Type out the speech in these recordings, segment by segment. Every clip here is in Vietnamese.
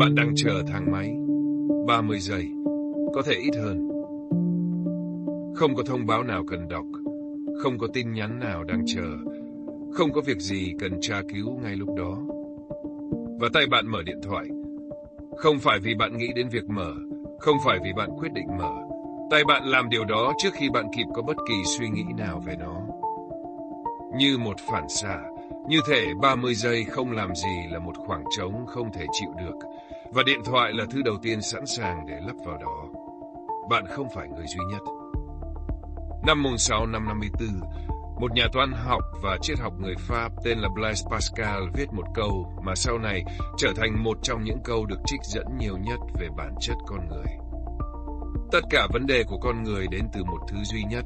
Bạn đang chờ thang máy 30 giây, có thể ít hơn. Không có thông báo nào cần đọc, không có tin nhắn nào đang chờ, không có việc gì cần tra cứu ngay lúc đó. Và tay bạn mở điện thoại. Không phải vì bạn nghĩ đến việc mở, không phải vì bạn quyết định mở. Tay bạn làm điều đó trước khi bạn kịp có bất kỳ suy nghĩ nào về nó. Như một phản xạ, như thể 30 giây không làm gì là một khoảng trống không thể chịu được. Và điện thoại là thứ đầu tiên sẵn sàng để lắp vào đó. Bạn không phải người duy nhất. Năm 6 năm 54, một nhà toán học và triết học người Pháp tên là Blaise Pascal viết một câu mà sau này trở thành một trong những câu được trích dẫn nhiều nhất về bản chất con người. Tất cả vấn đề của con người đến từ một thứ duy nhất,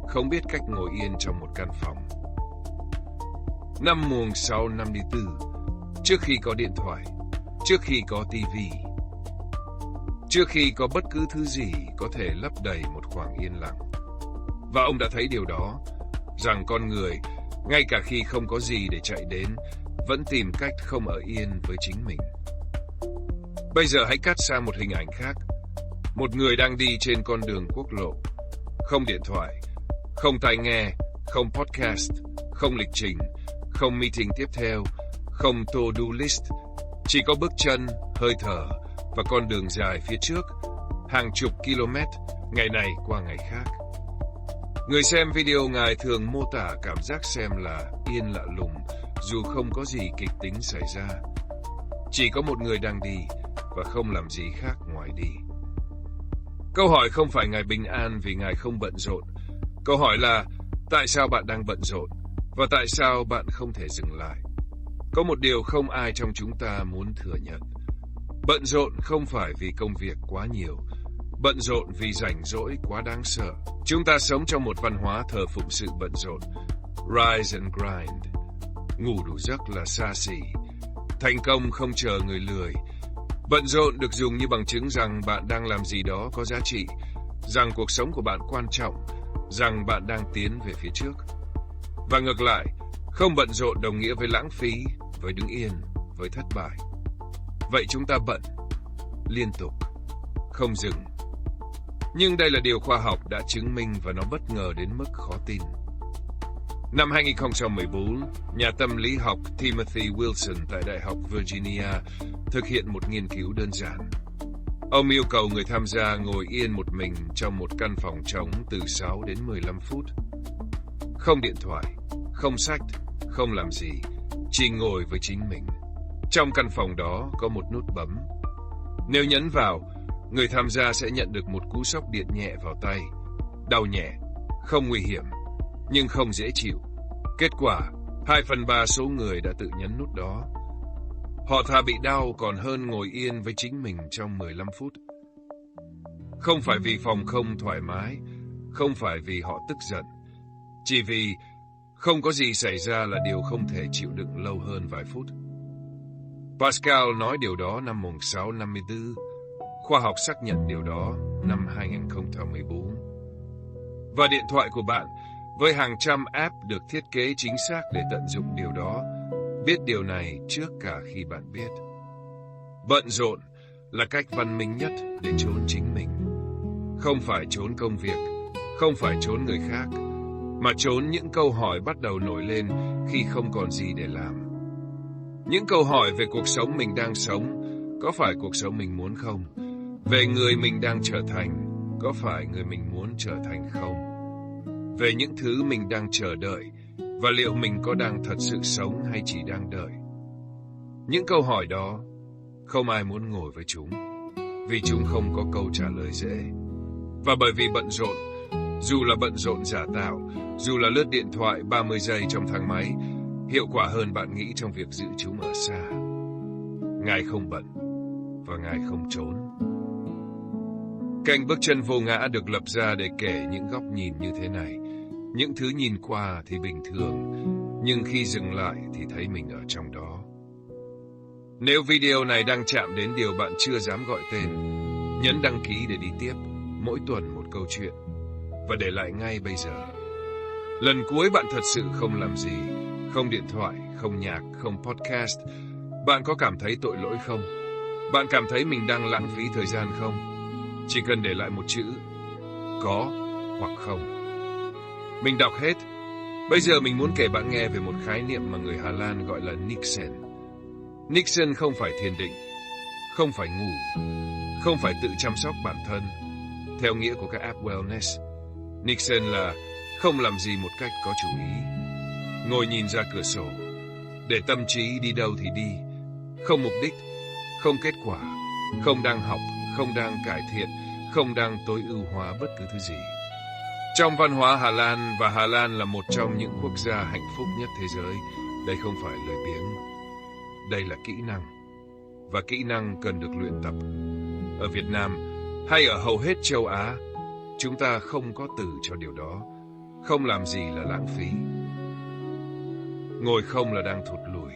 không biết cách ngồi yên trong một căn phòng. Năm 6 năm 54, trước khi có điện thoại, trước khi có tivi, trước khi có bất cứ thứ gì có thể lấp đầy một khoảng yên lặng. Và ông đã thấy điều đó, rằng con người, ngay cả khi không có gì để chạy đến, vẫn tìm cách không ở yên với chính mình. Bây giờ hãy cắt sang một hình ảnh khác. Một người đang đi trên con đường quốc lộ. Không điện thoại, không tai nghe, không podcast, không lịch trình, không meeting tiếp theo, không to-do list. Chỉ có bước chân, hơi thở và con đường dài phía trước, hàng chục km, ngày này qua ngày khác. Người xem video ngài thường mô tả cảm giác xem là yên lạ lùng, dù không có gì kịch tính xảy ra. Chỉ có một người đang đi và không làm gì khác ngoài đi. Câu hỏi không phải ngài bình an vì ngài không bận rộn. Câu hỏi là tại sao bạn đang bận rộn và tại sao bạn không thể dừng lại. Có một điều không ai trong chúng ta muốn thừa nhận. Bận rộn không phải vì công việc quá nhiều. Bận rộn vì rảnh rỗi quá đáng sợ. Chúng ta sống trong một văn hóa thờ phụng sự bận rộn. Rise and grind. Ngủ đủ giấc là xa xỉ. Thành công không chờ người lười. Bận rộn được dùng như bằng chứng rằng bạn đang làm gì đó có giá trị, rằng cuộc sống của bạn quan trọng, rằng bạn đang tiến về phía trước. Và ngược lại, không bận rộn đồng nghĩa với lãng phí, với đứng yên, với thất bại. Vậy chúng ta bận, liên tục, không dừng. Nhưng đây là điều khoa học đã chứng minh và nó bất ngờ đến mức khó tin. Năm 2014, nhà tâm lý học Timothy Wilson tại Đại học Virginia thực hiện một nghiên cứu đơn giản. Ông yêu cầu người tham gia ngồi yên một mình trong một căn phòng trống từ 6 đến 15 phút. Không điện thoại, không sách, không làm gì, chỉ ngồi với chính mình. Trong căn phòng đó có một nút bấm. Nếu nhấn vào, người tham gia sẽ nhận được một cú sốc điện nhẹ vào tay. Đau nhẹ, không nguy hiểm, nhưng không dễ chịu. Kết quả, 2/3 số người đã tự nhấn nút đó. Họ thà bị đau còn hơn ngồi yên với chính mình trong 15 phút. Không phải vì phòng không thoải mái, không phải vì họ tức giận, chỉ vì không có gì xảy ra là điều không thể chịu đựng lâu hơn vài phút. Pascal nói điều đó năm 6 năm 54. Khoa học xác nhận điều đó năm 2014. Và điện thoại của bạn, với hàng trăm app được thiết kế chính xác để tận dụng điều đó, biết điều này trước cả khi bạn biết. Bận rộn là cách văn minh nhất để trốn chính mình. Không phải trốn công việc, không phải trốn người khác, mà trốn những câu hỏi bắt đầu nổi lên khi không còn gì để làm. Những câu hỏi về cuộc sống mình đang sống, có phải cuộc sống mình muốn không? Về người mình đang trở thành, có phải người mình muốn trở thành không? Về những thứ mình đang chờ đợi, và liệu mình có đang thật sự sống hay chỉ đang đợi? Những câu hỏi đó, không ai muốn ngồi với chúng, vì chúng không có câu trả lời dễ. Và bởi vì bận rộn, dù là bận rộn giả tạo, dù là lướt điện thoại 30 giây trong thang máy, hiệu quả hơn bạn nghĩ trong việc giữ chúng ở xa. Ngài không bận, và Ngài không trốn. Kênh Bước Chân Vô Ngã được lập ra để kể những góc nhìn như thế này. Những thứ nhìn qua thì bình thường, nhưng khi dừng lại thì thấy mình ở trong đó. Nếu video này đang chạm đến điều bạn chưa dám gọi tên, nhấn đăng ký để đi tiếp, mỗi tuần một câu chuyện, và để lại ngay bây giờ. Lần cuối bạn thật sự không làm gì, không điện thoại, không nhạc, không podcast, bạn có cảm thấy tội lỗi không? Bạn cảm thấy mình đang lãng phí thời gian không? Chỉ cần để lại một chữ có hoặc không. Mình đọc hết. Bây giờ mình muốn kể bạn nghe về một khái niệm mà người Hà Lan gọi là Niksen. Niksen không phải thiền định, không phải ngủ, không phải tự chăm sóc bản thân, theo nghĩa của các app wellness. Niksen là không làm gì một cách có chủ ý. Ngồi nhìn ra cửa sổ, để tâm trí đi đâu thì đi, không mục đích, không kết quả, không đang học, không đang cải thiện, không đang tối ưu hóa bất cứ thứ gì. Trong văn hóa Hà Lan, và Hà Lan là một trong những quốc gia hạnh phúc nhất thế giới, đây không phải lời biếng. Đây là kỹ năng, và kỹ năng cần được luyện tập. Ở Việt Nam, hay ở hầu hết châu Á, chúng ta không có từ cho điều đó. Không làm gì là lãng phí. Ngồi không là đang thụt lùi.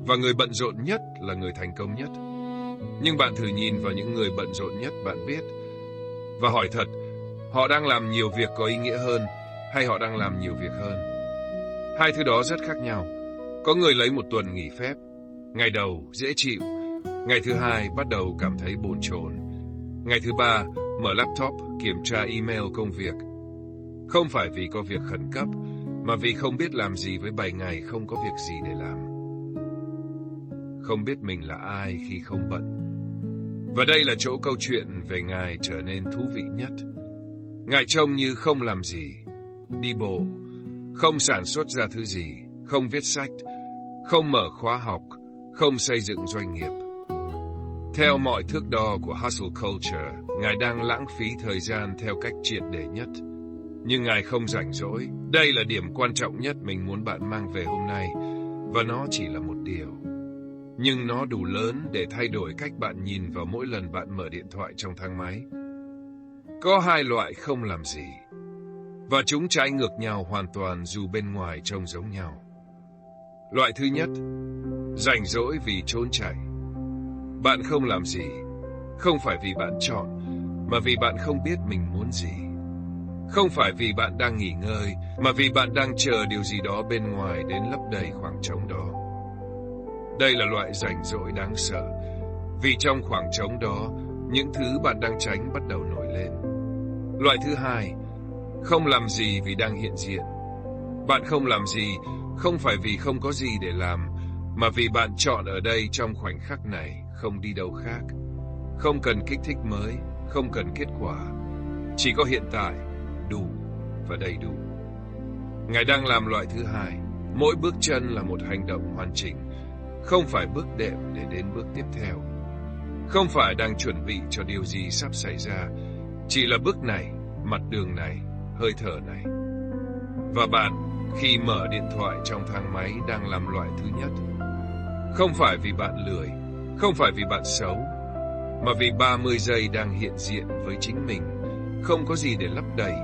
Và người bận rộn nhất là người thành công nhất. Nhưng bạn thử nhìn vào những người bận rộn nhất bạn biết, và hỏi thật, họ đang làm nhiều việc có ý nghĩa hơn, hay họ đang làm nhiều việc hơn? Hai thứ đó rất khác nhau. Có người lấy một tuần nghỉ phép. Ngày đầu dễ chịu, ngày thứ hai bắt đầu cảm thấy bồn chồn, ngày thứ ba mở laptop kiểm tra email công việc. Không phải vì có việc khẩn cấp, mà vì không biết làm gì với 7 ngày không có việc gì để làm. Không biết mình là ai khi không bận. Và đây là chỗ câu chuyện về Ngài trở nên thú vị nhất. Ngài trông như không làm gì, đi bộ, không sản xuất ra thứ gì, không viết sách, không mở khóa học, không xây dựng doanh nghiệp. Theo mọi thước đo của hustle culture, Ngài đang lãng phí thời gian theo cách triệt để nhất. Nhưng Ngài không rảnh rỗi. Đây là điểm quan trọng nhất mình muốn bạn mang về hôm nay, và nó chỉ là một điều. Nhưng nó đủ lớn để thay đổi cách bạn nhìn vào mỗi lần bạn mở điện thoại trong thang máy. Có hai loại không làm gì, và chúng trái ngược nhau hoàn toàn dù bên ngoài trông giống nhau. Loại thứ nhất, rảnh rỗi vì trốn chạy. Bạn không làm gì, không phải vì bạn chọn, mà vì bạn không biết mình muốn gì. Không phải vì bạn đang nghỉ ngơi, mà vì bạn đang chờ điều gì đó bên ngoài đến lấp đầy khoảng trống đó. Đây là loại rảnh rỗi đáng sợ, vì trong khoảng trống đó, những thứ bạn đang tránh bắt đầu nổi lên. Loại thứ hai, không làm gì vì đang hiện diện. Bạn không làm gì, không phải vì không có gì để làm, mà vì bạn chọn ở đây trong khoảnh khắc này, không đi đâu khác. Không cần kích thích mới, không cần kết quả. Chỉ có hiện tại, đủ và đầy đủ. Ngài đang làm loại thứ hai. Mỗi bước chân là một hành động hoàn chỉnh, không phải bước đệm để đến bước tiếp theo. Không phải đang chuẩn bị cho điều gì sắp xảy ra, chỉ là bước này, mặt đường này, hơi thở này. Và bạn, khi mở điện thoại trong thang máy đang làm loại thứ nhất. Không phải vì bạn lười, không phải vì bạn xấu, mà vì 30 giây đang hiện diện với chính mình, không có gì để lấp đầy,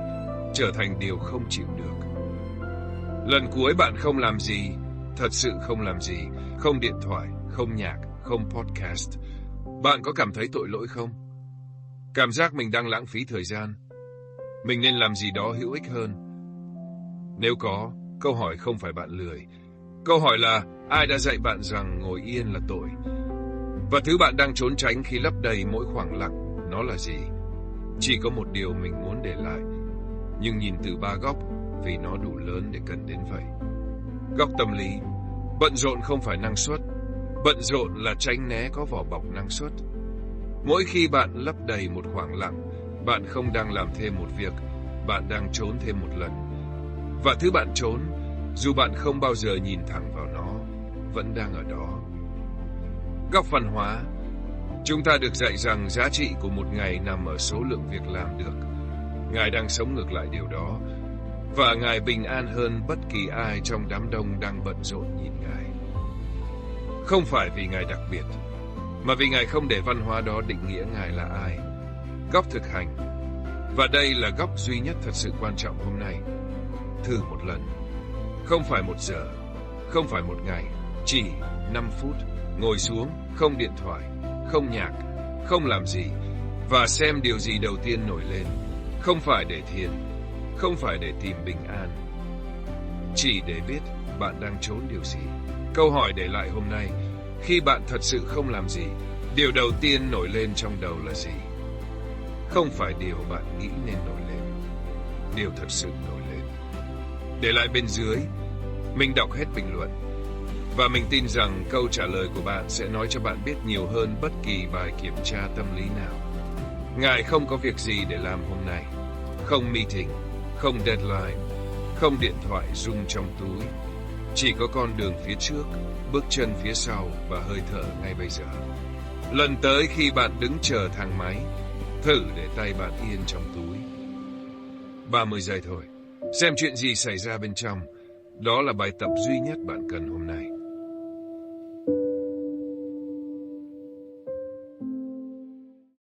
trở thành điều không chịu được. Lần cuối bạn không làm gì, thật sự không làm gì, không điện thoại, không nhạc, không podcast. Bạn có cảm thấy tội lỗi không? Cảm giác mình đang lãng phí thời gian. Mình nên làm gì đó hữu ích hơn. Nếu có, câu hỏi không phải bạn lười. Câu hỏi là ai đã dạy bạn rằng ngồi yên là tội? Và thứ bạn đang trốn tránh khi lấp đầy mỗi khoảng lặng, nó là gì? Chỉ có một điều mình muốn để lại, nhưng nhìn từ 3 góc vì nó đủ lớn để cần đến vậy. Góc tâm lý, bận rộn không phải năng suất. Bận rộn là tránh né có vỏ bọc năng suất. Mỗi khi bạn lấp đầy một khoảng lặng, bạn không đang làm thêm một việc, bạn đang trốn thêm một lần. Và thứ bạn trốn, dù bạn không bao giờ nhìn thẳng vào nó, vẫn đang ở đó. Góc văn hóa, chúng ta được dạy rằng giá trị của một ngày nằm ở số lượng việc làm được. Ngài đang sống ngược lại điều đó, và Ngài bình an hơn bất kỳ ai trong đám đông đang bận rộn nhìn Ngài. Không phải vì Ngài đặc biệt, mà vì Ngài không để văn hóa đó định nghĩa Ngài là ai. Góc thực hành, và đây là góc duy nhất thật sự quan trọng hôm nay. Thử một lần, không phải 1 giờ, không phải 1 ngày, chỉ 5 phút, ngồi xuống, không điện thoại, không nhạc, không làm gì, và xem điều gì đầu tiên nổi lên. Không phải để thiền, không phải để tìm bình an, chỉ để biết bạn đang trốn điều gì. Câu hỏi để lại hôm nay, khi bạn thật sự không làm gì, Điều đầu tiên nổi lên trong đầu là gì? Không phải điều bạn nghĩ nên nổi lên. Điều thật sự nổi lên. Để lại bên dưới, mình đọc hết bình luận. Và mình tin rằng câu trả lời của bạn sẽ nói cho bạn biết nhiều hơn bất kỳ bài kiểm tra tâm lý nào. Ngài không có việc gì để làm hôm nay. Không meeting, không deadline, không điện thoại rung trong túi. Chỉ có con đường phía trước, bước chân phía sau và hơi thở ngay bây giờ. Lần tới khi bạn đứng chờ thang máy, thử để tay bạn yên trong túi. 30 giây thôi. Xem chuyện gì xảy ra bên trong. Đó là bài tập duy nhất bạn cần hôm nay.